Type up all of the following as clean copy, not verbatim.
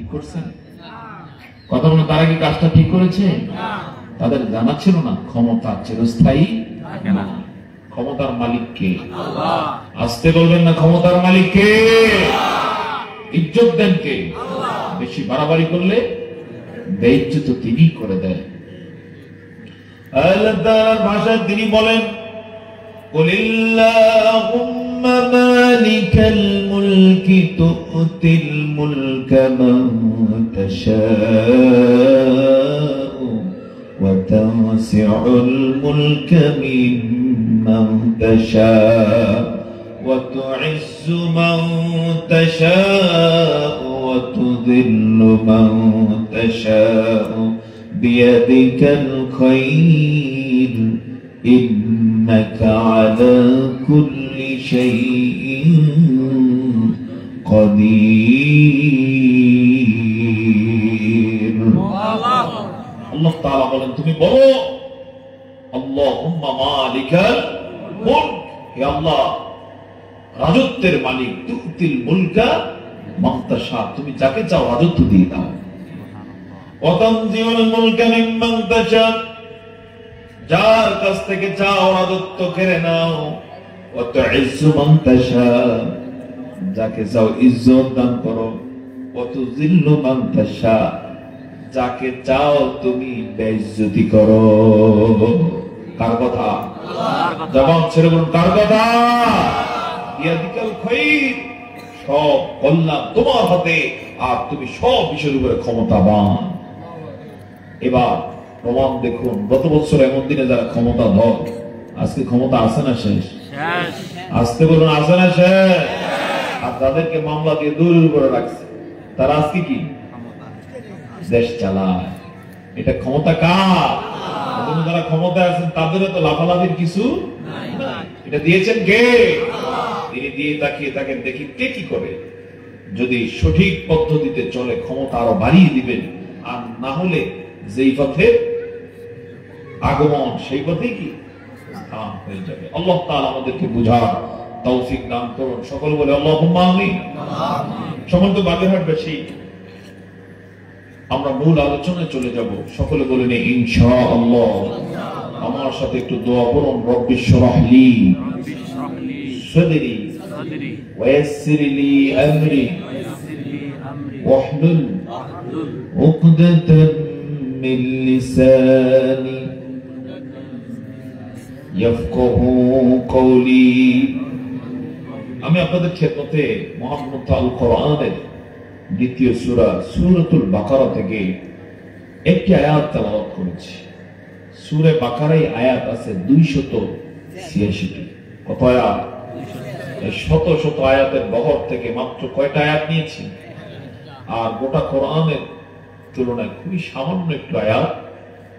ঠিক করছেন? কথা বলে তারা কি কাজটা ঠিক করেছে? তাদের জানা ছিল না ক্ষমতা চিরস্থায়ী না। ক্ষমতার মালিক কে? আসতে বলবেন না, ক্ষমতার মালিক কে? ইজ্জত দেন কে? বেশি বাড়াবাড়ি করলে বেইজ্জত তিনি করে দেন। আল্লাহ তাআলার ভাষায় তিনি বলেন, কুলিল্লাহুম্মা মালিকাল মুলকি তু'তিল মুলকা মান তাশাউ ওয়া তানসিউল মুলকা মিম্মান তাশাউ ওয়া তু'ইজ্জু মান তাশাউ ওয়া তুযিল্লু মান তাশাউ বিয়াদিকাল খায়র ইন্নাকা আলা কুল্লি শাইইন কাদির। আল্লাহ তাআলা বলেন, তুমি বলো আল্লাহুম্মা মালিকাল মুলক, হে আল্লাহ রাজত্বের মালিক, তুতিল মুলকা মান তাশা, তুমি যাকে চাও রাজত্ব দিয়ে দাও। ওয়া তানজিউল মুলকা মিম্মান তাশা, যার কাছ থেকে চাও রাজত্ব কেড়ে নাও। ওয়া তুইজ্জু মান তাশা, যাকে চাও ইজ্জত দান করো। ওয়া তুযিল্লু মান তাশা, যাকে চাও তুমি বেইজ্জতি করো। কার কথা? জবান ছেড়ে বলুন, কার কথা? বিয়াদিকাল খায়র, সব কল্যাণ তোমার হাতে, আর তুমি সব বিষয়ের উপরে ক্ষমতাবান। এবার প্রমাণ দেখুন, গত বছর এমন দিনে যারা ক্ষমতা ধর, আজকে ক্ষমতা আছে না শেষ? আসতে বলুন, আছে না শেষ? আর তাদেরকে মামলা দিয়ে দূরের উপরে রাখছে, তারা আজকে কি দেশ চালায়। এটা ক্ষমতা কার? যারা ক্ষমতায় আছেন তাদেরও তো লাফালাফির কিছু নাই। এটা দিয়েছেন কে? তিনি দিয়ে তাকিয়ে থাকেন, দেখি কে কি করে। যদি সঠিক পদ্ধতিতে চলে ক্ষমতা আরো বাড়িয়ে দিবেন, আর না হলে যেই পথে আগমন সেই পথে কি স্থান হয়ে যাবে। আল্লাহ তাআলা আমাদেরকে বুঝার তৌফিক দান করুন। সকল বলে আল্লাহুম্মা আমিন। সম্মানিত বাগেরহাটবাসী, আমরা মূল আলোচনায় চলে যাব। সকলে বলেন ইনশাআল্লাহ। আমার সাথে একটু দোয়া করুন। রব্বি ইশরাহ লি সাদরি ওয়া ইয়াসসির লি আমরি ওয়াহলুল উকদাতাম মিন লিসানি ইয়াফকাহু কওলি। আমি আপনাদের খেদমতে মুহাম্মদ আল কোরআনের দ্বিতীয় সূরা সূরাতুল বাকারা থেকে একটি আয়াত তেলাওয়াত করেছি। সূরা বাকারায় আয়াত আছে 286টি। কত আয়াত? এই শত শত আয়াতের বহর থেকে মাত্র কয়টা আয়াত নিয়েছি? আর গোটা কোরআনের তুলনায় খুবই সামান্য একটু আয়াত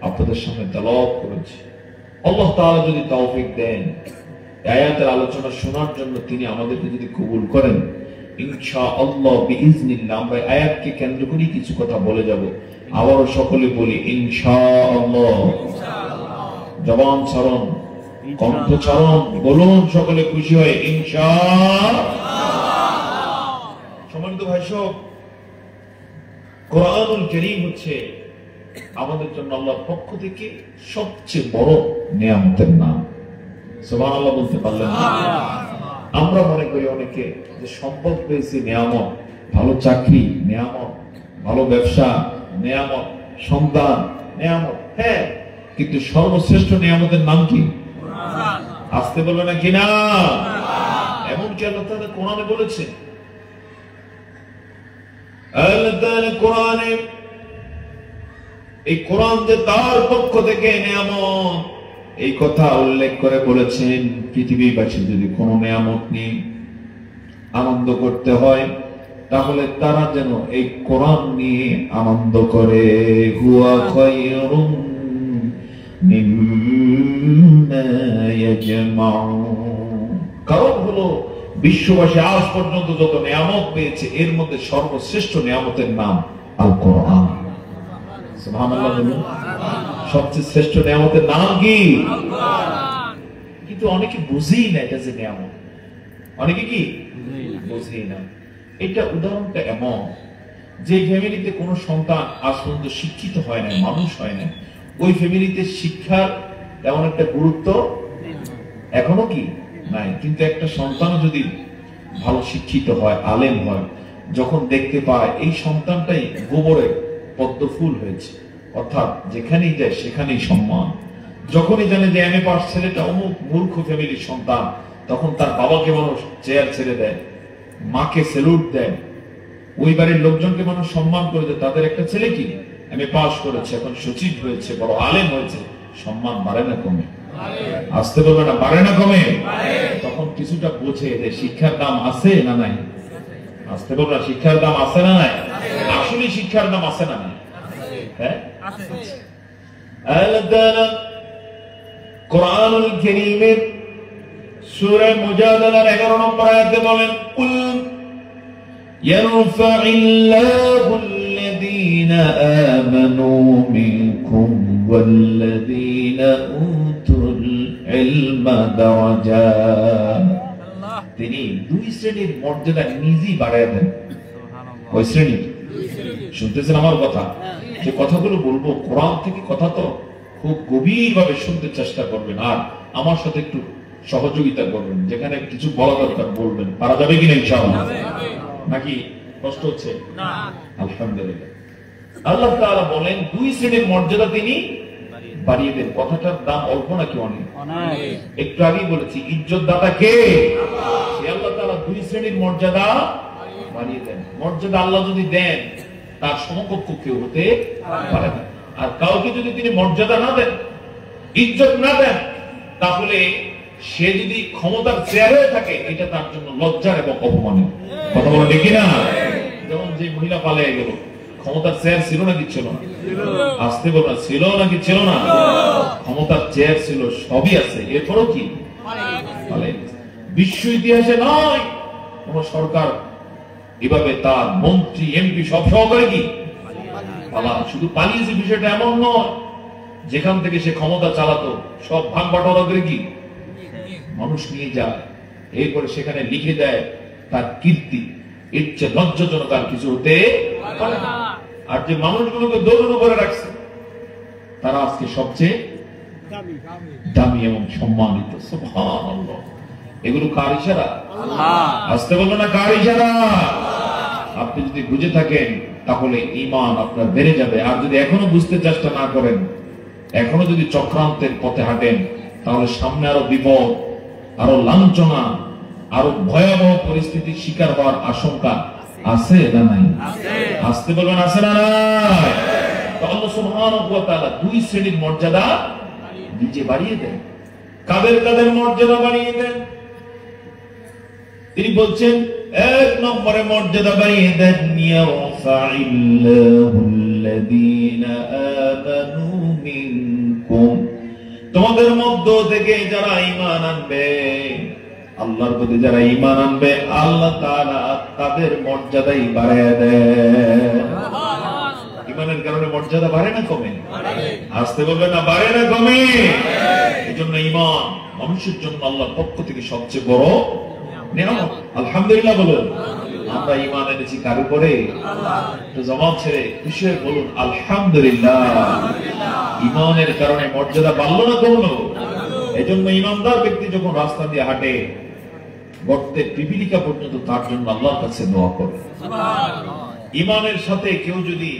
আপনাদের সামনে তেলাওয়াত করেছি। আল্লাহ তাআলা যদি তৌফিক দেন আয়াতের আলোচনা শোনার জন্য, তিনি আমাদেরকে যদি কবুল করেন, ইনশাআল্লাহ বিইজনিল্লাহ আমরা আয়াতকে কেন্দ্র করে কিছু কথা বলে যাব। আবারও সকলে বলি ইনশাআল্লাহ। জবান ছাড়ুন, কণ্ঠ ছাড়ুন, বলুন সকলে খুশি হয় ইনশাআল্লাহ। সম্মানিত ভাই সব, কোরআনুল কারীম হচ্ছে আমাদের জন্য আল্লাহর পক্ষ থেকে সবচেয়ে বড় নিয়ামতের নাম। সুবহানাল্লাহ বলতে পারলেন না? আমরা মনে করি অনেকে যে সম্পদ পেয়েছি নিয়ামত, ভালো চাকরি নিয়ামত, ভালো ব্যবসা নিয়ামত, সন্তান নিয়ামত। হ্যাঁ, কিন্তু সর্বশ্রেষ্ঠ নিয়ামতের নাম কি? আসতে বলবে না কিনা? এমনকি আল্লাহ তাআলা কোরআনে বলেছেন, আল্লাহ তাআলা কোরআনে এই কোরআন যে তার পক্ষ থেকে নিয়ামত, এই কথা উল্লেখ করে বলেছেন পৃথিবীবাসী যদি কোনো নিয়ামত নিয়ে আনন্দ করতে হয় তাহলে তারা যেন এই কোরআন নিয়ে আনন্দ করে। হুয়া খায়রুম মিম্মা ইয়াজমাউন। কারণ হলো বিশ্ববাসী আজ পর্যন্ত যত নিয়ামত পেয়েছে এর মধ্যে সর্বশ্রেষ্ঠ নিয়ামতের নাম আল কোরআন। সুবহানাল্লাহ বলুন। সবচেয়ে শ্রেষ্ঠ নিয়ামতের নাম কি? কিন্তু অনেকে বুঝেই না এটা যে নিয়ামত। অনেকে কি বুঝেই না। এটা উদাহরণটা এমন যে ফ্যামিলিতে কোনো সন্তান আজ পর্যন্ত শিক্ষিত হয় না, মানুষ হয় না, ওই ফ্যামিলিতে শিক্ষার তেমন একটা গুরুত্ব এখনো কি নাই। কিন্তু একটা সন্তান যদি ভালো শিক্ষিত হয়, আলেম হয়, যখন দেখতে পায় এই সন্তানটাই গোবরে পদ্ম ফুল হয়েছে, অর্থাৎ যেখানেই যায় সেখানেই সম্মান, যখনই জানে যে এমএ পাস ছেলেটা অমুক মূর্খ ফ্যামিলির সন্তান, তখন তার বাবাকে মানুষ চেয়ার ছেড়ে দেয়, মাকে স্যালুট দেয়, ওই বাড়ির লোকজনকে মানুষ সম্মান করে দেয়, তাদের একটা ছেলে কি এমএ পাস করেছে, এখন সচিব হয়েছে, বড় আলেম হয়েছে, সম্মান বাড়ে না কমে? আসতে বলবে না, বাড়ে না কমে? তখন কিছুটা বোঝে যে শিক্ষার দাম আছে না নাই। আসতে বলবে না, শিক্ষার দাম আছে না নাই? আসলে শিক্ষার দাম আছে না নাই? হ্যাঁ, আল্লাহ কোরআনুল কারীমের সূরা মুজাদালার 11 নম্বর আয়াতে বলেন, কুল ইয়ারফাইল্লাহুল্লাযীনা আমানু মিনকুম ওয়াল্লাযীনা উতুল ইলমা দারাজাত। তিনি দুই শ্রেণীর মর্যাদা নিজেই বাড়ায় দেন। ওই শ্রেণী শুনতেছেন আমার কথা? যে কথাগুলো বলবো কোরআন থেকে কথা, তো খুব গভীরভাবে শুনতে চেষ্টা করবেন, আর আমার সাথে একটু সহযোগিতা করবেন, যেখানে কিছু বলা দরকার বলবেন। পারা যাবে কিনা ইনশাআল্লাহ? নাকি কষ্ট হচ্ছে? না, আলহামদুলিল্লাহ। আল্লাহ তাআলা বলেন দুই শ্রেণীর মর্যাদা তিনি বাড়িয়ে দেন। কথাটার দাম অল্প নাকি অনেক? একটু আগেই বলেছি, ইজ্জত দাতা কে? আল্লাহ তাআলা দুই শ্রেণীর মর্যাদা বাড়িয়ে দেন। মর্যাদা আল্লাহ যদি দেন, তার সমকক্ষ কেউ হতে পারে না। আর কাউকে যদি তিনি মর্যাদা না দেন, ইজ্জত না দেন, তাহলে সে যদি ক্ষমতার চেয়ারে থাকে, এটা তার জন্য লজ্জার এবং অপমানের। কথা বলে দেখি না? যেমন যে মহিলা পালিয়ে গেল, ক্ষমতার চেয়ার ছিল নাকি ছিল না? আসতে বলো না, ছিল নাকি ছিল না? ক্ষমতার চেয়ার ছিল, সবই আছে, এরপরও কি পালিয়ে গেছে। বিশ্ব ইতিহাসে নয় কোন সরকার এভাবে তার মন্ত্রী এমপি সব সহকারে কি শুধু পালিয়েছে, বিষয়টা এমন নয়। যেখান থেকে সে ক্ষমতা চালাতো সব ভাগ বাটোয়ারা করে কি মানুষ নিয়ে যায়, এরপরে সেখানে লিখে দেয় তার কীর্তি। এর চেয়ে লজ্জাজনক আর কিছু হতে পারে না। আর যে মানুষগুলোকে দৌড়ের উপরে রাখছে, তারা আজকে সবচেয়ে দামি এবং সম্মানিত। সুবহানাল্লাহ। এগুলো কার ইশারা? আসতে বলবো না, কার ইশারা? আপনি যদি বুঝে থাকেন তাহলে ঈমান আপনার বেড়ে যাবে। আর যদি এখনো বুঝতে চেষ্টা না করেন, এখনো যদি চক্রান্তের পথে হাঁটেন, তাহলে সামনে আরো বিপদ, আরো লাঞ্ছনা, আরো ভয়াবহ পরিস্থিতির শিকার হওয়ার আশঙ্কা আছে না নাই? আসতে বলবেন, আছে না নাই? আল্লাহ সুবহানাহু ওয়া তাআলা দুই শ্রেণীর মর্যাদা নিজে বাড়িয়ে দেন। কাদের কাদের মর্যাদা বাড়িয়ে দেন? তিনি বলছেন, এক নম্বরে মর্যাদা বাড়িয়ে দেন, ইয়ারফাইল্লাহুল্লাযীনা আমানু মিনকুম, তোমাদের মধ্য থেকে যারা ঈমান আনবে, আল্লাহর প্রতি যারা ঈমান আনবে, আল্লাহ তাআলা তাদের মর্যাদাই বাড়িয়ে দেন। ঈমানের কারণে মর্যাদা বাড়ে না কমে? আসতে বলবেন না, বাড়ে না কমে? এজন্য ঈমান মানুষের জন্য আল্লাহর পক্ষ থেকে সবচেয়ে বড় নিয়ামত। আলহামদুলিল্লাহ বলুন। আমরা ঈমান এনেছি কার উপরে? তো জবাব ছেড়ে খুশি হয়ে বলুন আলহামদুলিল্লাহ। ঈমানের কারণে মর্যাদা বাড়লো না কমলো? এজন্য ঈমানদার ব্যক্তি যখন রাস্তা দিয়ে হাঁটে, গর্তের পিপিলিকা পর্যন্ত তার জন্য আল্লাহর কাছে দোয়া করে। ঈমানের সাথে কেউ যদি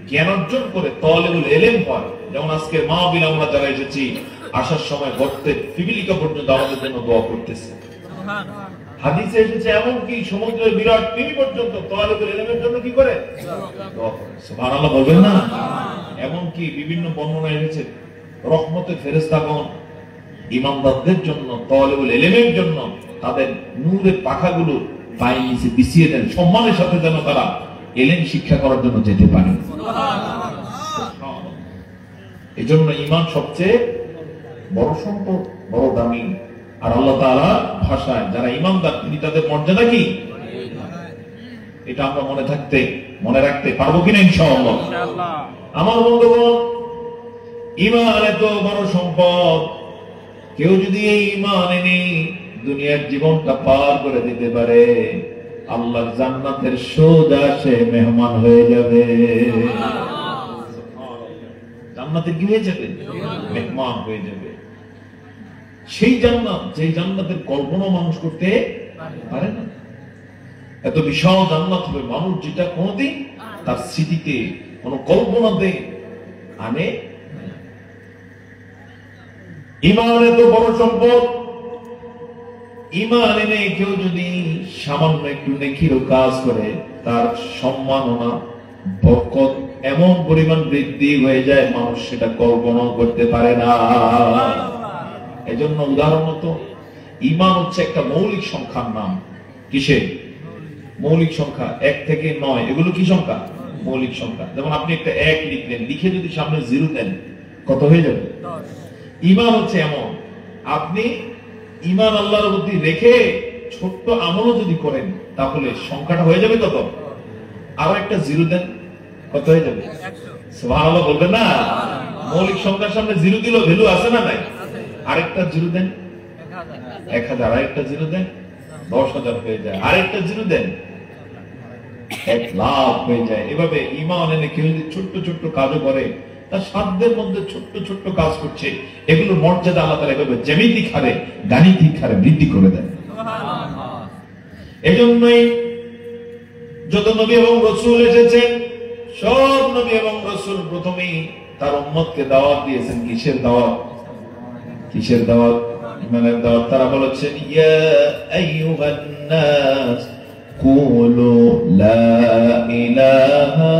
জ্ঞান অর্জন করে, তালিবুল ইলম হয়, যেমন আজকে মাহফিলে আমরা যারা এসেছি, আসার সময় গর্তের পিপিলিকা পর্যন্ত আমাদের জন্য দোয়া করতেছে। হাদিসে এসেছে এমনকি সমুদ্রের বিরাট তিমি পর্যন্ত তালিবুল ইলমের জন্য কি করে? দোয়া করে। সুবহানাল্লাহ বলবেন না? এমনকি বিভিন্ন বর্ণনা এসেছে রহমতের ফেরেশতাগণ ঈমানদারদের জন্য, তালিবুল ইলমের জন্য তাদের নূরের পাখাগুলো পায়ের নিচে বিছিয়ে দেন, সম্মানের সাথে যেন তারা ইলম শিক্ষা করার জন্য যেতে পারে। এজন্য ঈমান সবচেয়ে বড় সম্পদ, বড় দামি। আর আল্লাহ তাআলা ভাষায় যারা ঈমানদার, তিনি তাদের মর্যাদা কি, এটা আমরা মনে রাখতে পারবো কিনা ইনশাআল্লাহ? আমার বন্ধুগণ, ঈমান এত বড় সম্পদ, কেউ যদি এই ঈমান এনে দুনিয়ার জীবনটা পার করে দিতে পারে, আল্লাহর জান্নাতের সোজা সে মেহমান হয়ে যাবে। জান্নাতের কি হয়ে যাবে? মেহমান হয়ে যাবে। সেই জান্নাত, যেই জান্নাতের কল্পনা মানুষ করতে পারে না। এত বিশাল জান্নাত হবে, মানুষ যেটা কোনদিন তার স্মৃতিতে কোন কল্পনাতে আনে। ঈমান এত বড় সম্পদ, ঈমান এনে কেউ যদি সামান্য একটু নেকিরও কাজ করে, তার সম্মাননা বরকত এমন পরিমাণ বৃদ্ধি হয়ে যায়, মানুষ সেটা কল্পনা করতে পারে না। এজন্য উদাহরণত ঈমান হচ্ছে একটা মৌলিক সংখ্যার নাম। কিসের মৌলিক সংখ্যা? 1 থেকে 9, এগুলো কি সংখ্যা? মৌলিক সংখ্যা। যেমন আপনি একটা 1 লিখলেন, লিখে যদি সামনে 0 দেন, কত হয়ে যাবে? 10। ঈমান হচ্ছে এমন, আপনি ঈমান আল্লাহর প্রতি রেখে ছোট্ট আমলও যদি করেন, তাহলে সংখ্যাটা হয়ে যাবে কত? আরো একটা 0 দেন, কত হয়ে যাবে? সুবহানাল্লাহ বলবেন না? মৌলিক সংখ্যার সামনে 0 দিলেও ভ্যালু আছে না নাই? আরেকটা 0 দেন, 1000। আরেকটা 0 দেন, 10,000 হয়ে যায়। আরেকটা 0 দেন, 1,00,000 হয়ে যায়। এভাবে ঈমান এনে কেউ যদি ছোট্ট ছোট্ট কাজও করে, তার সাধ্যের মধ্যে ছোট্ট ছোট্ট কাজ করছে, এগুলো মর্যাদা আল্লাহ তাআলা এভাবে জ্যামিতিক হারে, গাণিতিক হারে বৃদ্ধি করে দেন। এজন্যই যত নবী এবং রাসূল এসেছেন, সব নবী এবং রাসূল প্রথমেই তার উম্মতকে দাওয়াত দিয়েছেন। কিসের দাওয়াত? কিসের দাওয়াত? ঈমানের দাওয়াত। তারা বলেছেন, ইয়া আইয়ুহান নাস কুলু লা ইলাহা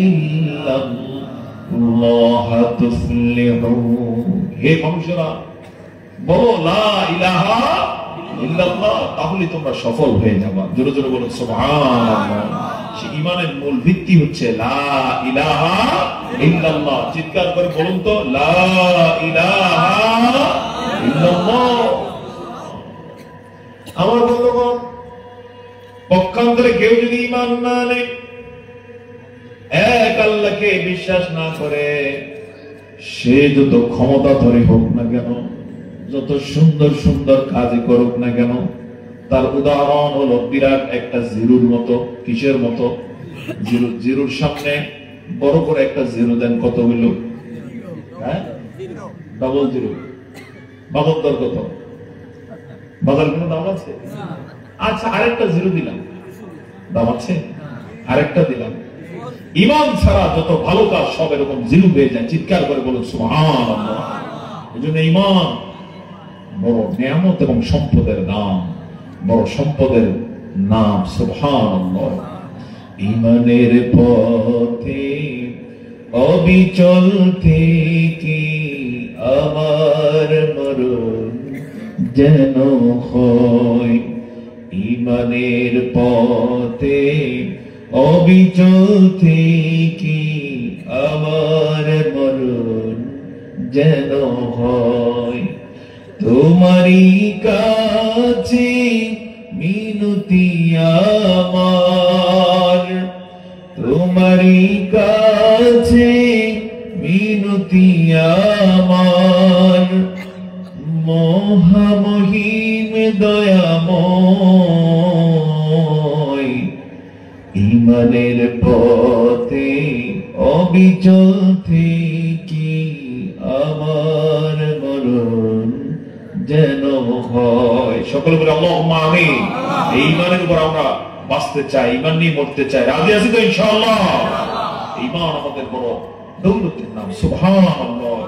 ইল্লাল্লাহ তুফলিহু। হে মানুষেরা, বলো লা ইলাহা ইল্লাল্লাহ, তাহলে তোমরা সফল হয়ে যাবে। জোরে জোরে বলুন সুবহানাল্লাহ। সেই ঈমানের মূল ভিত্তি হচ্ছে লা ইলাহা ইল্লাল্লাহ। চিৎকার করে বলুন তো, লা ইলাহা ইল্লাল্লাহ। আমার বন্ধুগণ, পক্ষান্তরে কেউ যদি ঈমান না আনে, এক আল্লাহকে বিশ্বাস না করে, সে যত ক্ষমতাধরী হোক না কেন, যত সুন্দর সুন্দর কাজ করুক না কেন, তার উদাহরণ হলো বিরাট একটা জিরুর মতো। কিসের মতো? জিরুর সামনে বড় করে একটা 0 দেন, কত হইল? হ্যাঁ, ডবল 0। বাজার দর কত? বাজার কোনো দাম আছে? আচ্ছা, আরেকটা 0 দিলাম, দাম আছে? আরেকটা দিলাম। ঈমান ছাড়া যত ভালো কাজ সব এরকম 0 হয়ে যায়। চিৎকার করে বলুন সুবহানাল্লাহ। এজন্য ঈমান বড় নিয়ামত এবং সম্পদের নাম, বড় সম্পদের নাম। সুবহানাল্লাহ। ঈমানের পথে অবিচল থেকে আমার মরণ যেন হয়। ঈমানের পথে অবিচল থেকে আমার মরণ যেন হয়। তোমারই কাছে মিনতি আমার, তোমারই কাছে মিনতি আমার, মহামহিম দয়াময়। ঈমানের পথে অবিচল থেকে আমার মরণ যেন হয়। সকলে বলে আল্লাহুম্মা আমিন। এই ঈমানের উপর আমরা বাঁচতে চাই, ঈমান নিয়ে মরতে চাই। রাজি আছি তো ইনশাআল্লাহ? ঈমান আমাদের বড় দৌলতের নাম। সুবহানাল্লাহ।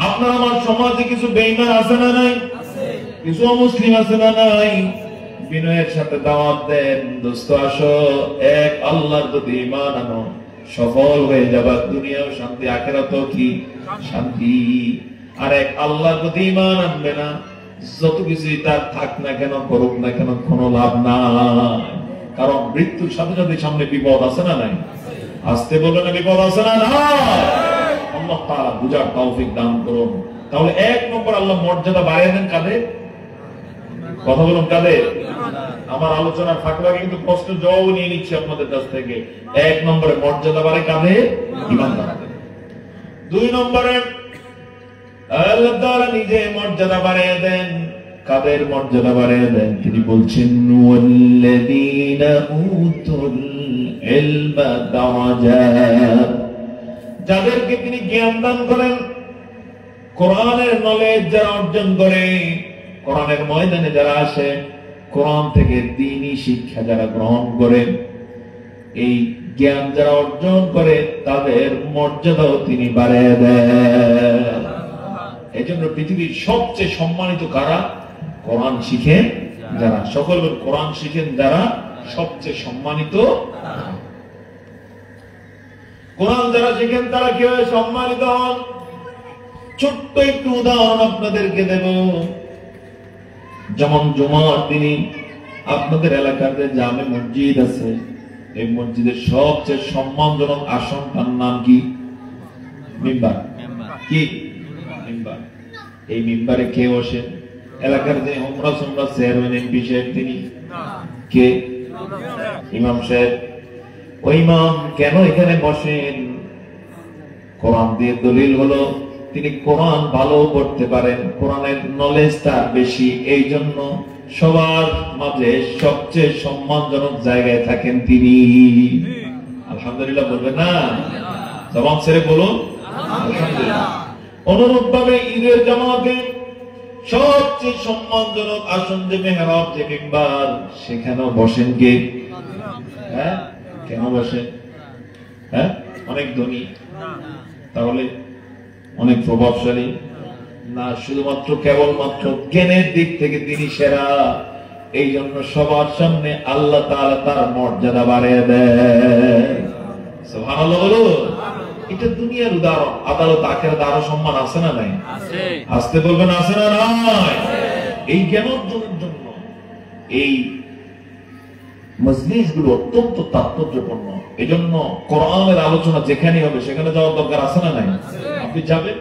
আপনার আমার সমাজে কিছু বেঈমান আছে না নাই? কিছু অমুসলিম আছে না নাই? বিনয়ের সাথে দাওয়াত দেন, দোস্ত আসো, এক আল্লাহর প্রতি ঈমান আনো, সফল হয়ে যাবা। দুনিয়াও শান্তি, আখিরাতেও কি শান্তি। আর এক আল্লাহর প্রতি ঈমান আনবে না, যত কিছুই তার থাক না কেন, করুক না কেন, কোনো লাভ নাই। কারণ মৃত্যুর সাথে সাথে সামনে বিপদ আছে না নাই? আসতে বলে না, বিপদ আছে না নাই? আল্লাহ তাআলা বুঝার তৌফিক দান করুন। তাহলে 1 নম্বর আল্লাহ মর্যাদা বাড়িয়ে দেন কাদের? কথা বলুন কাদের? আমার আলোচনার ফাঁকে কিন্তু প্রশ্নের জবাব নিয়ে নিচ্ছি আপনাদের কাছ থেকে। 1 নম্বরে মর্যাদা বাড়ে কাদের? ঈমানদারদের। 2 নম্বরে আল্লাহ তাআলা নিজে মর্যাদা বাড়িয়ে দেন। কাদের মর্যাদা বাড়িয়ে দেন? তিনি বলছেন ওয়াল্লাযীনা উতুল ইলমা দারাজাত, যাদেরকে তিনি জ্ঞান দান করেন, কোরআনের নলেজ যারা অর্জন করে, কোরআনের ময়দানে যারা আসে, কোরআন থেকে দ্বীনি শিক্ষা যারা গ্রহণ করে, এই জ্ঞান যারা অর্জন করে তাদের মর্যাদাও তিনি বাড়িয়ে দেন। এই জন্য পৃথিবীর সবচেয়ে সম্মানিত কারা? কোরআন শিখেন যারা। সকল কোরআন শিখেন যারা সবচেয়ে সম্মানিত। কোরআন যারা শিখেন তারা কিভাবে সম্মানিত হন? ছোট্ট একটু উদাহরণ আপনাদেরকে দেব। যেমন জুমার দিনে আপনাদের এলাকাতে জামে মসজিদ আছে, এই মসজিদের সবচেয়ে সম্মানজনক আসনটার নাম কি? মিম্বার। কি মিম্বার? এই মিম্বারে কে বসেন? এলাকার যে উমরা সুমরা চেয়ারম্যান এমপি সাহেব, তিনি কে? ইমাম সাহেব। ওই ইমাম কেন এখানে বসেন? কোরআন দিয়ে দলিল হলো তিনি কোরআন ভালো পড়তে পারেন, কোরআনের নলেজ তার বেশি, এই জন্য সবার মাঝে সবচেয়ে সম্মানজনক জায়গায় থাকেন তিনি। আলহামদুলিল্লাহ বলবেন না? জবান ছেড়ে বলুন আলহামদুলিল্লাহ। অনুরূপ ভাবে ঈদের জামাতে সবচেয়ে সম্মানজনক আসন যে মেহরাব, যে মিম্বার, সেখানেও বসেন কে? হ্যাঁ, কেন বসেন? হ্যাঁ, অনেক ধনী? তাহলে অনেক প্রভাবশালী না? শুধুমাত্র কেবলমাত্র জ্ঞানের দিক থেকে তিনি সেরা, এই জন্য সবার সামনে আল্লাহ তাআলা তার মর্যাদা বাড়িয়ে দেন। সুবহানাল্লাহ বলো। এটা দুনিয়ার উদাহরণ, আদালত আখিরাতে আরো সম্মান আছে না নাই? আসতে বলবেন আছে না নাই? এই জ্ঞান অর্জনের জন্য এই মজলিসগুলো অত্যন্ত তাৎপর্যপূর্ণ। এই জন্য কোরআনের আলোচনা যেখানে হবে সেখানে যাওয়ার দরকার আছে না নাই? আপনি যাবেন,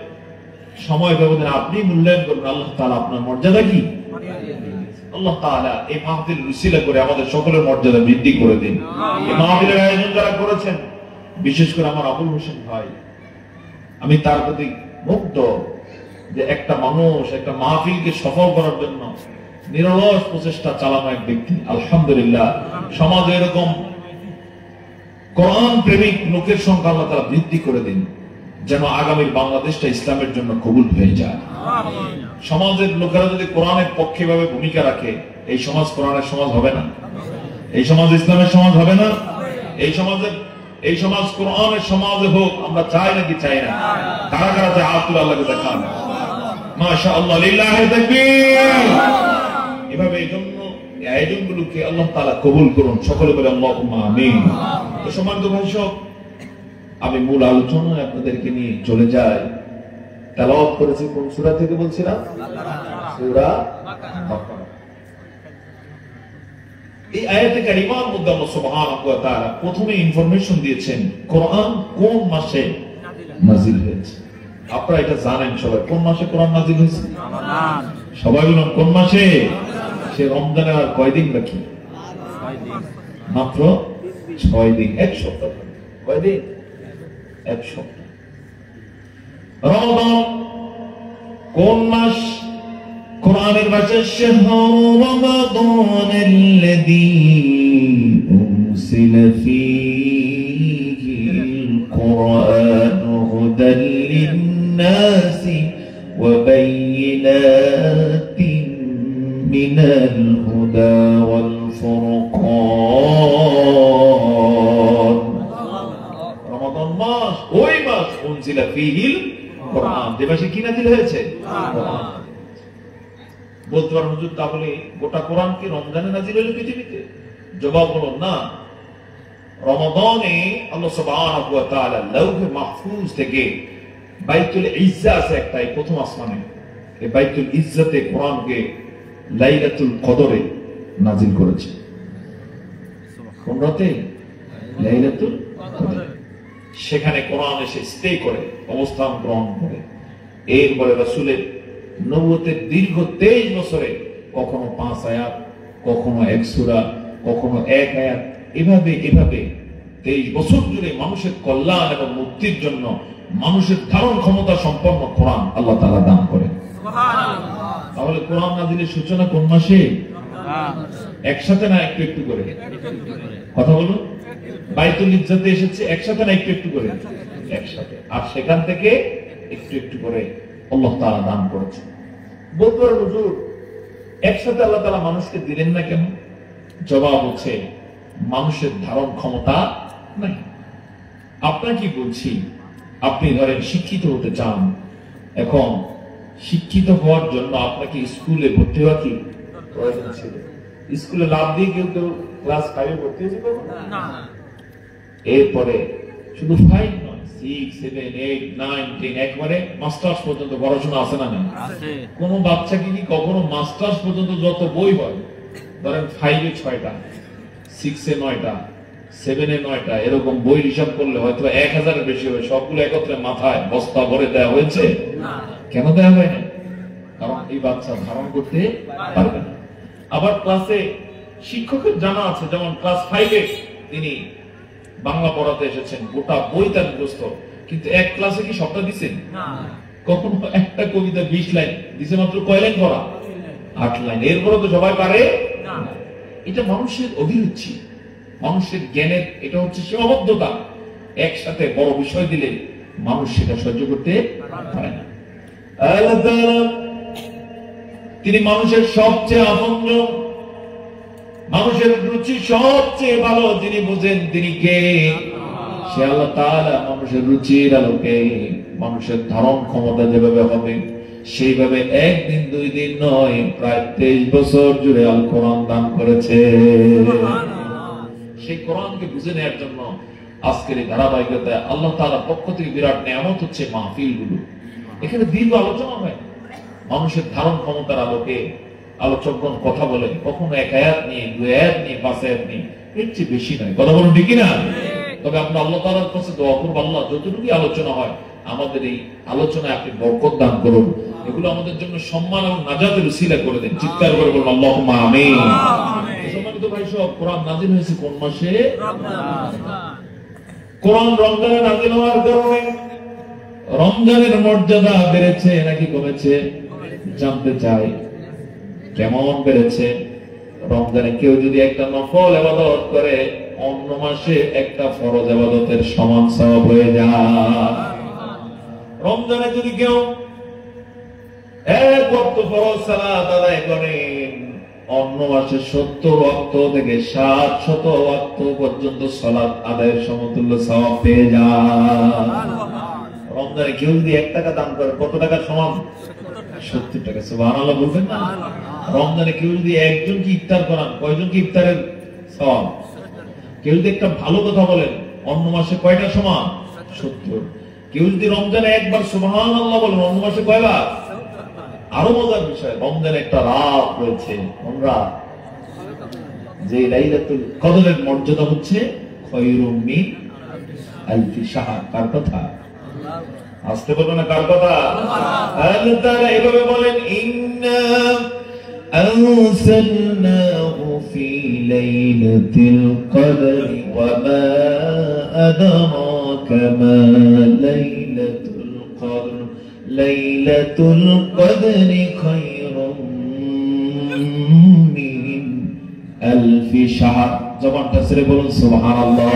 সময় ব্যবধানে আপনি মূল্যায়ন করবেন আল্লাহ তাআলা আপনার মর্যাদা কি। আল্লাহ তাআলা এই মাহফিল উসিলা করে আমাদের সকলের মর্যাদা বৃদ্ধি করে দিন। এই মাহফিলের আয়োজন যারা করেছেন, বিশেষ করে আমার আবুল হোসেন ভাই, আমি তার প্রতি মুগ্ধ যে একটা মানুষ একটা মাহফিলকে সফল করার জন্য নিরলস প্রচেষ্টা চালানো এক ব্যক্তি। আলহামদুলিল্লাহ, সমাজে এরকম কোরআন প্রেমিক লোকের সংখ্যা আল্লাহ তাআলা বৃদ্ধি করে দিন, যেন আগামীর বাংলাদেশটা ইসলামের জন্য কবুল হয়ে যায়। সমাজের লোকেরা যদি কোরআনের পক্ষে ভাবে ভূমিকা রাখে, এই সমাজ কোরআনের সমাজ হবে না, এই সমাজ ইসলামের সমাজ হবে না। এই সমাজ কোরআনের সমাজে হোক, আমরা চাই নাকি চাই না? কারা কারা চাই? আতুল আল্লাহকে দেখান। মাশাআল্লাহ, লিল্লাহি তাকবীর। এভাবে এই জন্য এই আয়োজনগুলোকে আল্লাহ তাআলা কবুল করুন, সকলে বলে আল্লাহুম্মা আমিন। তো সম্মানিত ভাই সব, আমি মূল আলোচনায় আপনাদেরকে নিয়ে চলে যাই। তেলাওয়াত করেছি কোন সূরা থেকে বলছিলাম? সূরা বাকারা। এই আয়াতে কারিমার মধ্যে আল্লাহ সুবহানাহু ওয়া তাআলা প্রথমে ইনফরমেশন দিয়েছেন কোরআন কোন মাসে নাযিল হয়েছে। আপনারা এটা জানেন সবাই, কোন মাসে কোরআন নাযিল হয়েছে? রমাদান। সবাই বলুন কোন মাসে? সে রমজানের আর কয়দিন বাকি? মাত্র 6 দিন, 1 সপ্তাহ। কয়দিন? 1 সপ্তাহ। রমাদান কোন মাস? কোরআনের ভাষা শাহরু রমাদানাল্লাযী উনসিলা ফীহিল কুরআনু হুদাল লিন-নাসি ওয়া বায়্যিনাতিন মিনাল হুদা ওয়াল ফুরকান। রমাদান মাস ওই মাস উনসিলা ফীহিল কুরআন, যে মাসে কি নাযিল হয়েছে? কোরআন। বলতে পারেন হুজুর তাহলে গোটা কোরআন কি রমজানে নাযিল হলো পৃথিবীতে? জবাব হলো না। রমাদানে আল্লাহ সুবহানাহু ওয়া তাআলা লাউহে মাহফুজ থেকে বাইতুল ইজ্জা আছে একটা, এই প্রথম আসমানে, এই বাইতুল ইজ্জাতে কোরআনকে লাইলাতুল কদরে নাযিল করেছে। কোন রাতে? লাইলাতুল কদর। সেখানে কোরআন এসে স্টে করে, অবস্থান গ্রহণ করে। এরপরে রাসূলের নবুয়তের দীর্ঘ 23 বছরে কখনো 5 আয়াত, কখনো 1 সূরা, কখনো 1 আয়াত, এভাবে 23 বছর জুড়ে মানুষের কল্যাণ এবং মুক্তির জন্য মানুষের ধারণ ক্ষমতা সম্পন্ন কোরআন আল্লাহ তাআলা দান করেন। সুবহানাল্লাহ। তাহলে কোরআন নাযিলের সূচনা কোন মাসে? একসাথে না একটু একটু করে? কথা বলুন। বাইতুল ইজ্জাতে এসেছে একসাথে না একটু একটু করে? একসাথে। আর সেখান থেকে একটু একটু করে আল্লাহ তাআলা দান করেছেন। বলতে পারেন হুজুর একসাথে আল্লাহ তাআলা মানুষকে দিলেন না কেন? জবাব হচ্ছে মানুষের ধারণ ক্ষমতা নাই। আপনার কি বলছি, আপনি ধরেন শিক্ষিত হতে চান, এখন শিক্ষিত হওয়ার জন্য আপনাকে স্কুলে ভর্তি হওয়া কি প্রয়োজন ছিল? স্কুলে লাভ দিয়ে কেউ কেউ ক্লাস 5 ভর্তি হয়েছে না। এরপরে শুধু 5 নয়, 6, 7, 8, 9, 10 একবারে মাস্টার্স পর্যন্ত পড়াশোনা আছে না? নেই। কোন বাচ্চাকে কি কখনো মাস্টার্স পর্যন্ত যত বই হয়, ধরেন 5 এ 6টা, 6 এ 9টা, 7 এ 9টা, এরকম বই হিসাব করলে হয়তো 1000 এর বেশি হবে, সবগুলো একত্রে মাথায় বস্তা ভরে দেওয়া হয়েছে? কেন দেওয়া হয় না? কারণ এই বাচ্চা ধারণ করতে পারবে না। আবার ক্লাসে শিক্ষকের জানা আছে, যেমন ক্লাস 5 এ তিনি বাংলা পড়াতে এসেছেন, গোটা বই তার মুখস্থ, কিন্তু এক ক্লাসে কি সবটা দিচ্ছেন? কখনো একটা কবিতা 20 লাইন দিছে, মাত্র কয় লাইন পড়া? 8 লাইন। এরপরে তো সবাই পারে না। এটা মানুষের অভিরুচি, মানুষের জ্ঞানের এটা হচ্ছে সীমাবদ্ধতা। একসাথে বড় বিষয় দিলে মানুষ সেটা সহ্য করতে পারে না। আল্লাহ তাআলা তিনি মানুষের সবচেয়ে আপনজন, মানুষের রুচি সবচেয়ে ভালো যিনি বুঝেন তিনি কে? সে আল্লাহ তাআলা মানুষের রুচির আলোকে মানুষের ধারণ ক্ষমতা যেভাবে হবে সেইভাবে একদিন 2 দিন নয়, প্রায় 23 বছর জুড়ে আল কোরআন দান করেছে। সেই কোরআনকে বুঝে নেওয়ার জন্য আজকের এই ধারাবাহিকতায় আল্লাহ তাআলার পক্ষ থেকে বিরাট নিয়ামত হচ্ছে মাহফিলগুলো। এখানে দীর্ঘ আলোচনা হয়, মানুষের ধারণ ক্ষমতার আলোকে আলোচকগণ কথা বলেন, কখনো 1 আয়াত নিয়ে, 2 আয়াত নিয়ে, 5 আয়াত নিয়ে, এর চেয়ে বেশি নয়। কথা বলুন ঠিক না? তবে আপনি আল্লাহ তাআলার কাছে দোয়া করুন, আল্লাহ যতটুকু আলোচনা হয় আমাদের এই আলোচনায় আপনি বরকত দান করুন, এগুলো আমাদের জন্য সম্মান এবং নাজাতের উসিলা করে দেন। চিৎকার করে বলুন আল্লাহুম্মা আমিন। সম্মানিত ভাই সব, কোরআন নাযিল হয়েছে কোন মাসে? কোরআন রমজানে নাযিল হওয়ার কারণে রমজানের মর্যাদা বেড়েছে নাকি কমেছে জানতে চাই। কেমন বেড়েছে? রমজানে কেউ যদি একটা নফল ইবাদত করে অন্য মাসে একটা ফরজ ইবাদতের সমান সওয়াব হয়ে যায়। রমজানে যদি কেউ 1 ওয়াক্ত ফরজ সালাত আদায় করে অন্য মাসে 70 ওয়াক্ত থেকে 700 ওয়াক্ত পর্যন্ত সালাত আদায়ের সমতুল্য সওয়াব পেয়ে যায়। রমজানে কেউ যদি 1 টাকা দান করে কত টাকা সমান? 70 টাকা। সুবহানাল্লাহ বলবেন না? রমজানে কেউ যদি একজনকে ইফতার করান, কয়জনকে ইফতারের সওয়াব? কেউ যদি একটা ভালো কথা বলেন অন্য মাসে কয়টা সমান? 70। কেউ যদি রমজানে একবার সুবহানাল্লাহ বলেন অন্য মাসে কয়বার? আরো মজার বিষয়, রমজানে একটা রাত রয়েছে, কোন রাত? যে লাইলাতুল কদরের মর্যাদা হচ্ছে খায়রুম মিন আলফি শাহর। কার কথা? আসতে বলবো না কার কথা? আল্লাহ তাআলা এভাবে বলেন, ইন্না আরসালনাহু ফি লাইলাতিল কদরি ওয়া মা আদরাকা মা লাইলাতুল কদর লাইলাতুল কদরি খায়রুম মিন আলফি শাহর। জবানটা ছেড়ে বলুন সুবহানাল্লাহ।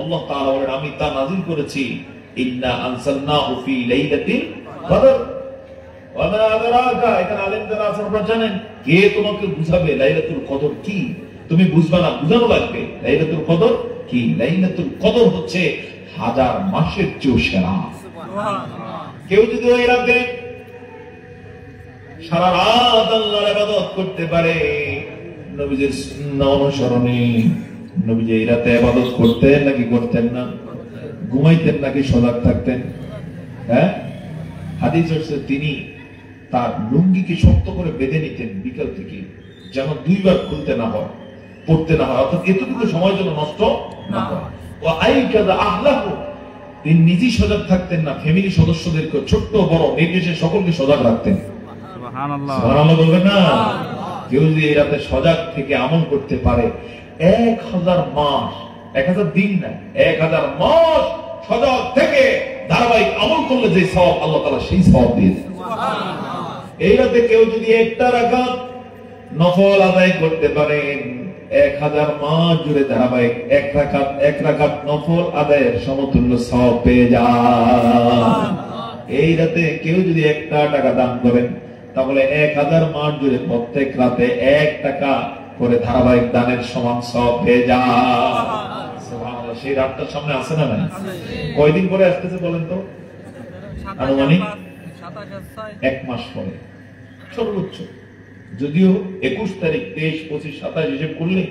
আল্লাহ তাআলা বলেন আমি তা নাযিল করেছি, ইন্না আনসালনাহু ফি লাইলাতিল কদর ওয়া মা আদরাকা। এখানে আলেম যারা আছেন আপনারা জানেন, কে তোমাকে বুঝাবে লাইলাতুল কদর কি? তুমি বুঝবা না, বুঝানো লাগবে। লাইলাতুল কদর কি? লাইলাতুল কদর হচ্ছে 1000 মাসের চেয়েও সেরা। কেউ যদি ওই রাতে সারা রাত আল্লাহর ইবাদত করতে পারে, নবীজির সুন্নাহ অনুসরণে, নবীজি এই রাতে ইবাদত করতেন নাকি করতেন না? ঘুমাইতেন নাকি সজাগ থাকতেন? হ্যাঁ, হাদিস হচ্ছে তিনি তার লুঙ্গিকে শক্ত করে বেঁধে নিতেন বিকাল থেকে, যেন 2 বার খুলতে না হয়, পড়তে না হয়, অর্থাৎ এতটুকু সময় যেন নষ্ট না হয়। ওয়া আইকাযা আহলাহু, তিনি নিজেই সজাগ থাকতেন না, ফ্যামিলি সদস্যদেরকে ছোট্ট বড় নির্বিশেষে সকলকে সজাগ রাখতেন। সুবহানাল্লাহ, সুবহানাল্লাহ বলবেন না? কেউ যদি এই রাতে সজাগ থেকে আমল করতে পারে, 1000 মাস, 1000 দিন না, 1000 মাস সজাগ থেকে ধারাবাহিক আমল করলে যে সওয়াব আল্লাহ তাআলা সেই সওয়াব দিয়ে দেন। এই রাতে কেউ যদি একটা রাকাত নফল আদায় করতে পারেন, 1000 মাস জুড়ে ধারাবাহিক এক রাকাত নফল আদায়ের সমতুল্য সওয়াব পেয়ে যান। এই রাতে কেউ যদি 1 টাকা দান করেন, তাহলে 1000 মাস জুড়ে প্রত্যেক রাতে 1 টাকা করে ধারাবাহিক দানের সমান সওয়াব পেয়ে যান। সুবহানাল্লাহ। সেই রাতটা সামনে আসে না নাই? কয়দিন পরে আসতেছে বলেন তো? আনুমানিক 1 মাস পরে সর্বোচ্চ। যদিও 21 তারিখ, 23, 25, 27 হিসেব করলে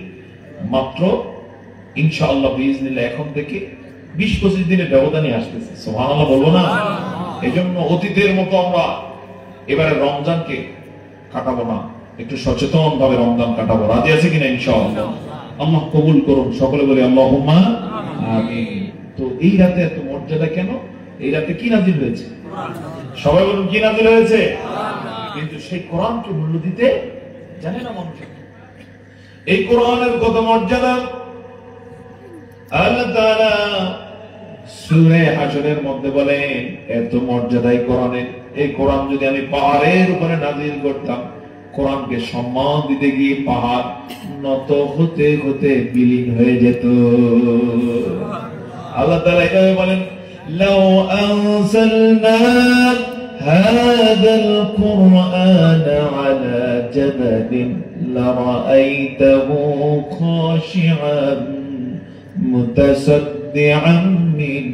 মাত্র ইনশাআল্লাহ বিইজনিল্লাহ এখন থেকে 20-25 দিনের ব্যবধানে আসতেছে। সুবহানাল্লাহ বলবো না? এজন্য অতীতের মতো আমরা এবারে রমজানকে কাটাবো না, একটু সচেতন ভাবে রমজান কাটাবো। রাজি আছে কিনা ইনশাআল্লাহ? আল্লাহ কবুল করুন, সকলে বলি আল্লাহুম্মা আমিন। তো এই রাতে এত মর্যাদা কেন? এই রাতে কি নাজিল হয়েছে? সবাই বলুন, কি নাজিল হয়েছে? কিন্তু সেই কোরআনকে মূল্য দিতে জানে না মানুষ। এই কোরআনের কত মর্যাদা আল্লাহ তাআলা সূরা হাশরের মধ্যে বলেন, এত মর্যাদা এই কোরআনের। এই কোরআন যদি আমি পাহাড়ের উপরে নাজিল করতাম, কোরআনকে সম্মান দিতে গিয়ে পাহাড় নত হতে হতে বিলীন হয়ে যেত। আল্লাহ তাআলা এভাবে বলেন, লাউ আনসালনা هذا القرآن على جبل لرأيته خاشعا متصدعا من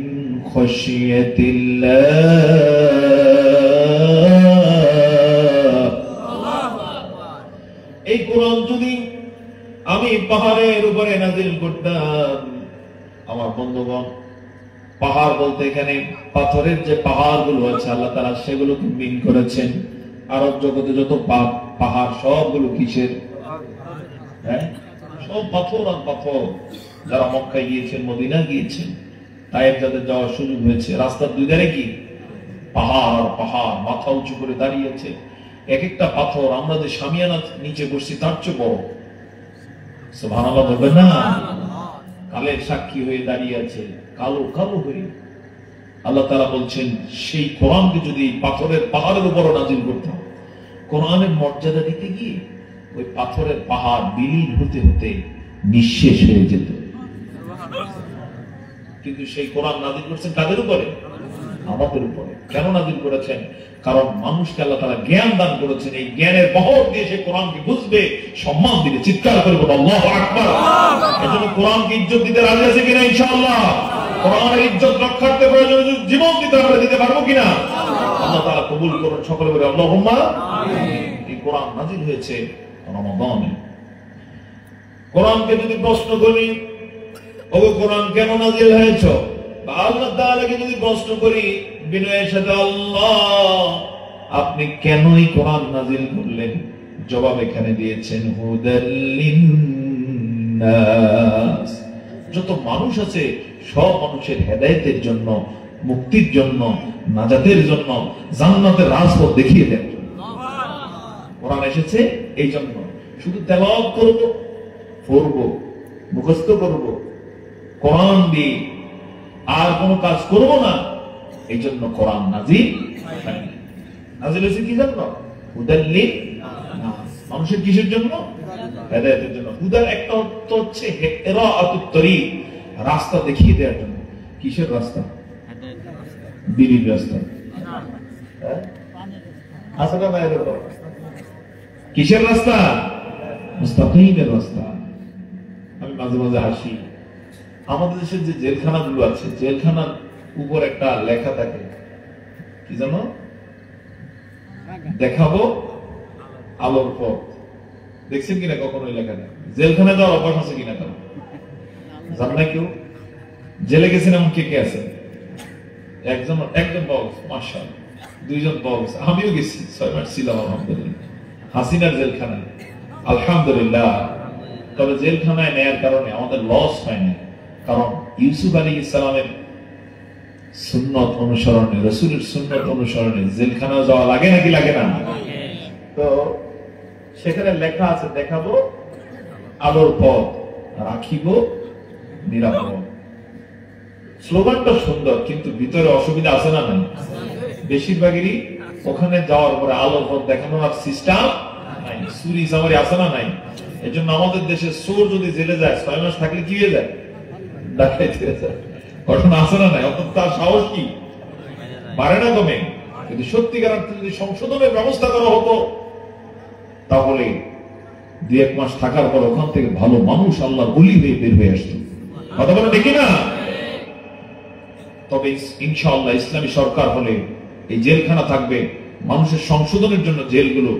خشية الله। এই কোরআন যদি আমি পাহাড়ের উপরে নাজিল করতাম, আমার বন্ধুগণ, পাহাড় বলতে এখানে পাথরের যে পাহাড়গুলো আছে আল্লাহ তাআলা সেগুলোকে মিন করেছেন। আরব জগতে যত পাহাড় সবগুলো কিসের? সব পাথর আর পাথর। যারা মক্কা গিয়েছেন, মদিনা গিয়েছেন, তায়েফ যাদের যাওয়ার সুযোগ হয়েছে, রাস্তার দুই ধারে কি পাহাড় আর পাহাড়, মাথা উঁচু করে দাঁড়িয়েছে। এক একটা পাথর আমরা যে শামিয়ানা নিচে বসছি তার চেয়ে বড়। সুবহানাল্লাহ বলবেন না? কালের সাক্ষী হয়ে দাঁড়িয়ে আছে, কালো কালো হয়ে। আল্লাহ তাআলা বলছেন, সেই কোরআনকে যদি পাথরের পাহাড়ের উপর নাজিল করতাম, কোরআনের মর্যাদা দিতে গিয়ে ওই পাথরের পাহাড় বিলীন হতে হতে নিঃশেষ হয়ে যেত। কিন্তু সেই কোরআন নাজিল করছেন কাদের উপরে? আমাদের উপরে। কেন নাজিল করেছেন? কারণ মানুষকে আল্লাহ তাআলা জ্ঞান দান করেছেন। এই জ্ঞানের বহর দিয়ে সে কোরআনকে বুঝবে, সম্মান দিবে। চিৎকার করে বলুন আল্লাহু আকবার। এজন্য কোরআনকে ইজ্জত দিতে রাজি আছে কিনা ইনশাআল্লাহ? কোরআনের ইজ্জত রক্ষার্থে প্রয়োজনে জীবন দিতে আমরা দিতে পারবো কিনা? আল্লাহ তাআলা কবুল করুন, সকলে বলে আল্লাহুম্মা আমিন। এই কোরআন নাজিল হয়েছে রমাদানে। কোরআনকে যদি প্রশ্ন করি, ওগো কোরআন কেন নাজিল হয়েছে? বা আল্লাহ তাআলাকে যদি প্রশ্ন করি বিনয়ের সাথে, আল্লাহ আপনি কেনই কোরআন নাজিল করলেন? জবাব এখানে দিয়েছেন, হুদাল লিন্নাস। যত মানুষ আছে সব মানুষের হেদায়েতের জন্য, মুক্তির জন্য, নাজাতের জন্য, জান্নাতের রাজপথ দেখিয়ে দেন। কোরআন এসেছে এই জন্য। শুধু তেলাওয়াত করব, পড়ব, মুখস্থ করব, কোরআন দিয়ে আর কোনো কাজ করব না, এই জন্য কোরআন নাজিল হয়নি। নাজিল হয়েছে কি জন্য? হুদাল লিন্নাস। মানুষের কিসের জন্য? হেদায়েতের জন্য। হুদার একটা অর্থ হচ্ছে ইরাআতুত তরিক, রাস্তা দেখিয়ে দেওয়ার জন্য। কিসের রাস্তা? দিনের রাস্তা। আসলে না এরকম কিসের রাস্তা? মুস্তাকিমের রাস্তা। আমি মাঝে মাঝে হাসি, আমাদের দেশের যে জেলখানাগুলো আছে, জেলখানার উপর একটা লেখা থাকে, কি জানো? দেখাবো আলোর পথ। দেখছেন কিনা কখনো এই লেখাটা? জেলখানায় যাওয়ার অভ্যাস আছে কিনা কারণ? জান না কেউ? জেলে গেছেন এমন কে কে আছে? একজন বক্স, মাশাআল্লাহ। 2জন বক্স। আমিও গেছি, 6 মাস ছিলাম আলহামদুলিল্লাহ হাসিনার জেলখানায়, আলহামদুলিল্লাহ। তবে জেলখানায় নেয়ার কারণে আমাদের লস হয়নি, কারণ ইউসুফ আলাইহিস সালামের সুন্নত অনুসরণে, রাসূলের সুন্নত অনুসরণে জেলখানায় যাওয়া লাগে নাকি লাগে না? তো সেখানে লেখা আছে, দেখাবো আলোর পথ, রাখিব নিরাপদ। স্লোগানটা সুন্দর, কিন্তু ভিতরে অসুবিধা আছে না নাই? বেশিরভাগেরই ওখানে যাওয়ার পরে আলো পথ দেখানোর আর সিস্টেম নাই, চুরি চামারি আছে না নাই। এই জন্য আমাদের দেশে চোর যদি জেলে যায় 6 মাস থাকলে কি হয়ে যায়, ডাকাইতে হয়ে যায়। ঘটনা আছে না নাই? অর্থাৎ তার সাহস কি বাড়ে না কমে। কিন্তু সত্যিকার অর্থে যদি সংশোধনের ব্যবস্থা করা হতো তাহলে 2-1 মাস থাকার পর ওখান থেকে ভালো মানুষ আল্লাহ বলি হয়ে বের হয়ে আসতো। কথা বলে দেখি না? তবে ইনশাআল্লাহ ইসলামী সরকার হলে এই জেলখানা থাকবে, মানুষের সংশোধনের জন্য জেলগুলো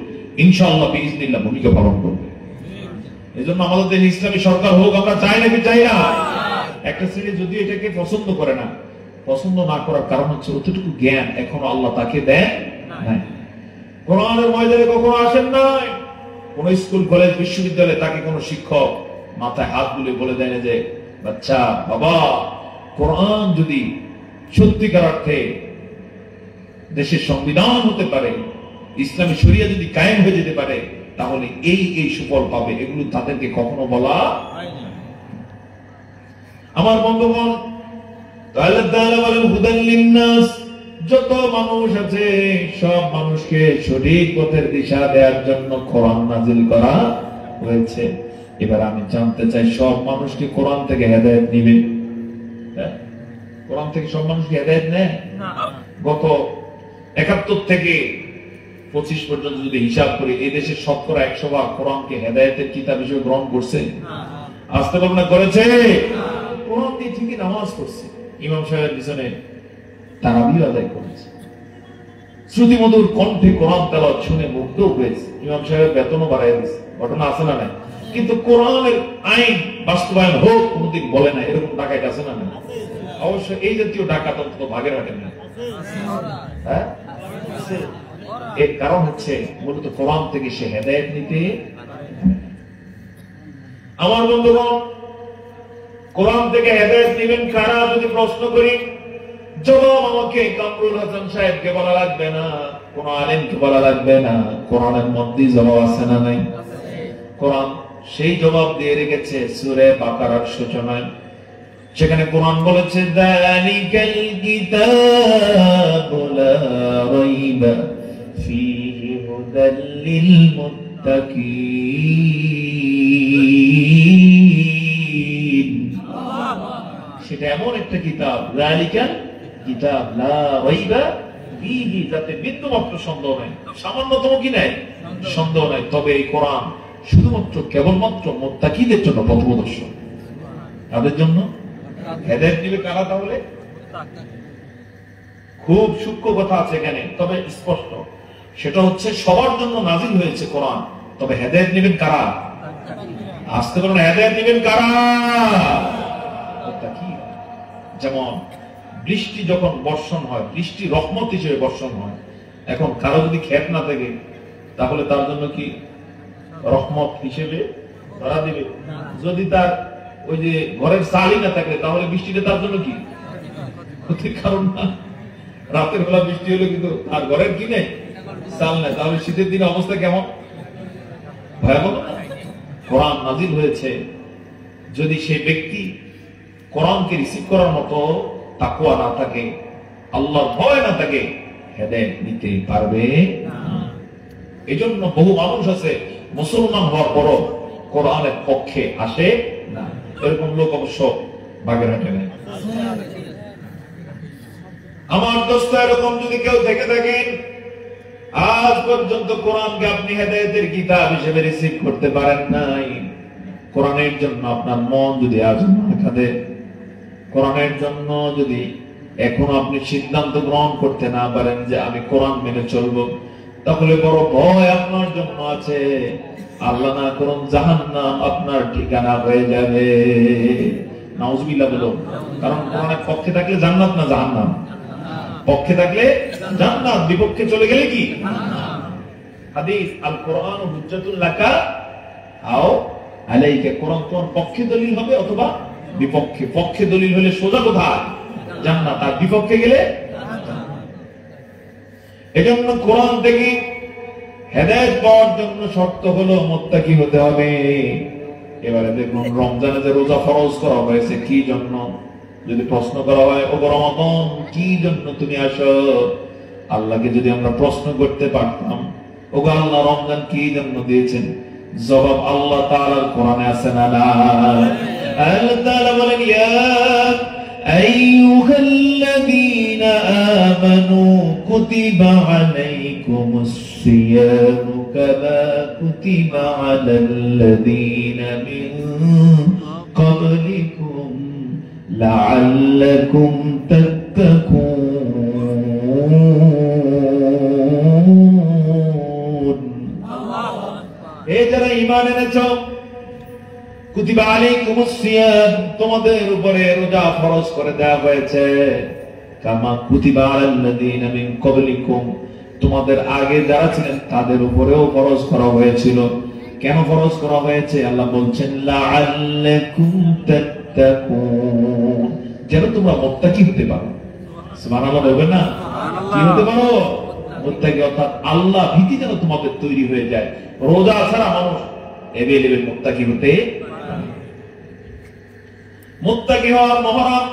ইনশাআল্লাহ বিইজনিল্লাহ ভূমিকা পালন করবে। এই জন্য আমাদের দেশে ইসলামী সরকার হোক আমরা চাই নাকি চাই না? একটা শ্রেণী যদি এটাকে পছন্দ করে না, পছন্দ না করার কারণ হচ্ছে অতটুকু জ্ঞান এখনো আল্লাহ তাকে দেন নাই। কোরআনের ময়দানে কখনো আসেন নাই। কোন স্কুল কলেজ বিশ্ববিদ্যালয়ে তাকে কোন শিক্ষক মাথায় হাত বুলে বলে দেয় না যে বাচ্চা বাবা কোরআন যদি সত্যিকার অর্থে দেশের সংবিধান হতে পারে, ইসলামী শরিয়া যদি কায়েম হয়ে যেতে পারে তাহলে এই এই সুফল পাবে, এগুলো তাদেরকে কখনো বলা। আমার বন্ধুগণ, আল্লাহ তাআলা বলেন হুদাল লিন্নাস, যত মানুষ আছে সব মানুষকে সঠিক পথের দিশা দেওয়ার জন্য কোরআন নাজিল করা হয়েছে। এবার আমি জানতে চাই সব মানুষকে কোরআন থেকে হেদায়েত নিবে? কোরআন থেকে সব মানুষকে হেদায়েত নেয়? গত 71 থেকে 25 পর্যন্ত যদি হিসাব করি এই দেশের শতকরা 100% কোরআনকে হেদায়েতের কিতাব হিসেবে গ্রহণ করছে? আসতে পারবে না করেছে? কোরআন দিয়ে ঠিকই নামাজ পড়ছে, ইমাম সাহেবের পিছনে তারাবিও আদায় করেছে, শ্রুতিমধুর কণ্ঠে কোরআন তেলাওয়াত শুনে মুগ্ধ হয়েছে, ইমাম সাহেবের বেতনও বাড়ায় দিয়েছে। ঘটনা আছে না নাই? কিন্তু কোরআনের আইন বাস্তবায়ন হোক কোনদিন বলে না। এরকম ডাকাত আছে না নাই? অবশ্য এই জাতীয় ডাকাত অন্তত ভাগের হাটে না। হ্যাঁ, এর কারণ হচ্ছে মূলত কোরআন থেকে সে হেদায়েত নিতে। আমার বন্ধুগণ, কোরআন থেকে হেদায়েত নেবেন কারা যদি প্রশ্ন করি, জবাব আমাকে কামরুল হাসান সাহেবকে বলা লাগবে না, কোন আলেমকে বলা লাগবে না। কোরআনের মধ্যেই জবাব আছে না নাই? কোরআন সেই জবাব দিয়ে রেখেছে সূরা বাকারার সূচনায়। সেখানে কোরআন বলেছে যালিকাল কিতাবু লা রাইবা ফীহি হুদাল লিল মুত্তাকিন। সেটা এমন একটা কিতাব, যালিকাল কিতাব লা রাইবা ফীহি, যাতে বিন্দুমাত্র সন্দেহ নাই, সামান্যতম কি নাই সন্দেহ নাই। তবে এই কোরআন শুধুমাত্র কেবলমাত্র মুত্তাকিদের জন্য পথপ্রদর্শক। তাদের জন্য হেদায়েত দিবে কারা? তাহলে খুব সূক্ষ্ম কথা আছে এখানে, তবে স্পষ্ট। সেটা হচ্ছে সবার জন্য নাজিল হয়েছে কোরআন, তবে হেদায়েত নেবেন কারা? আসতে পারেন, হেদায়েত নেবেন কারা? যেমন বৃষ্টি যখন বর্ষণ হয়, বৃষ্টি রহমত হিসেবে বর্ষণ হয়। এখন কারো যদি ক্ষেত না থাকে তাহলে তার জন্য কি রহমত হিসেবে ধরা দিবে? যদি তার ওই যে ঘরের চালই না থাকে তাহলে বৃষ্টিটা তার জন্য কি ক্ষতির কারণ না? রাতের বেলা বৃষ্টি হলে কিন্তু তার ঘরের কি নেই, চাল নেই, তাহলে শীতের দিনে অবস্থা কেমন ভয়াবহ। কোরআন নাজিল হয়েছে, যদি সেই ব্যক্তি কোরআনকে রিসিভ করার মতো তাকওয়া না থাকে, আল্লাহর ভয় না থাকে, হেদায়েত নিতে পারবে না। এজন্য বহু মানুষ আছে মুসলমান হওয়ার পরও কোরআনের পক্ষে আসে না। এরকম লোক অবশ্য বাগেরহাটে নেই। আমার দোস্ত, এরকম যদি কেউ থেকে থাকেন আজ পর্যন্ত কোরআনকে আপনি হেদায়েতের কিতাব হিসেবে রিসিভ করতে পারেন নাই, কোরআনের জন্য আপনার মন যদি আজ না কাঁদে, কোরআনের জন্য যদি এখন আপনি সিদ্ধান্ত গ্রহণ করতে না পারেন যে আমি কোরআন মেনে চলবো, তাহলে বড় ভয় আপনার জন্য আছে। আল্লাহ না করুন জাহান্নাম আপনার ঠিকানা হয়ে যাবে। নাউজুবিল্লাহ বলো। কারণ কোরআনের পক্ষে থাকলে জান্নাত না জাহান্নাম? পক্ষে থাকলে জান্নাত, বিপক্ষে চলে গেলে কি? হাদিস আল কোরআন হুজ্জাতুল লাকা আও আলাইকা। কোরআন তোমার পক্ষে দলিল হবে অথবা বিপক্ষে। পক্ষে দলিল হলে সোজা কোথায়? জান্নাত। আর বিপক্ষে গেলে? এজন্য কোরআন থেকে হেদায়েত পাওয়ার জন্য শর্ত হলো মুত্তাকি হতে হবে। এবারে দেখুন, রমজানে যে রোজা ফরজ করা হয়েছে কি জন্য? যদি প্রশ্ন করা হয় ও রমাদান কি জন্য তুমি আসো, আল্লাহকে যদি আমরা প্রশ্ন করতে পারতাম, ওগো আল্লাহ রমজান কি জন্য দিয়েছেন, জবাব আল্লাহ তাআলার কোরআনে আছে না? আল্লাহ তাআলা বলেন, ইয়া আইয়ুহাল্লাযীনা আমানু কুতিবা আলাইকুমুস সিয়ামু কামা কুতিবা আলাল্লাযীনা মিন ক্বাবলিকুম লাআল্লাকুম তাত্তাকুন। এ যারা ঈমান এনেছো, কুতিবা আলাইকুমুস সিয়াম, তোমাদের উপরে রোজা ফরজ করে দেওয়া হয়েছে, কামা কুতিবা আলাল্লাযীনা মিন ক্বাবলিকুম, তোমাদের আগে যারা ছিলেন তাদের উপরেও ফরজ করা হয়েছিল। কেন ফরজ করা হয়েছে? আল্লাহ বলছেন লাআল্লাকুম তাত্তাকুন, যেন তোমরা মুত্তাকি হতে পারো। সুবহানাল্লাহ বলবেন না? কি হতে পারো? মুত্তাকি, অর্থাৎ আল্লাহ ভীতি যেন তোমাদের তৈরি হয়ে যায়। রোজা ছাড়া মানুষ এভেলেবেল মুত্তাকি হতে। মুত্তাকি হওয়ার মহরম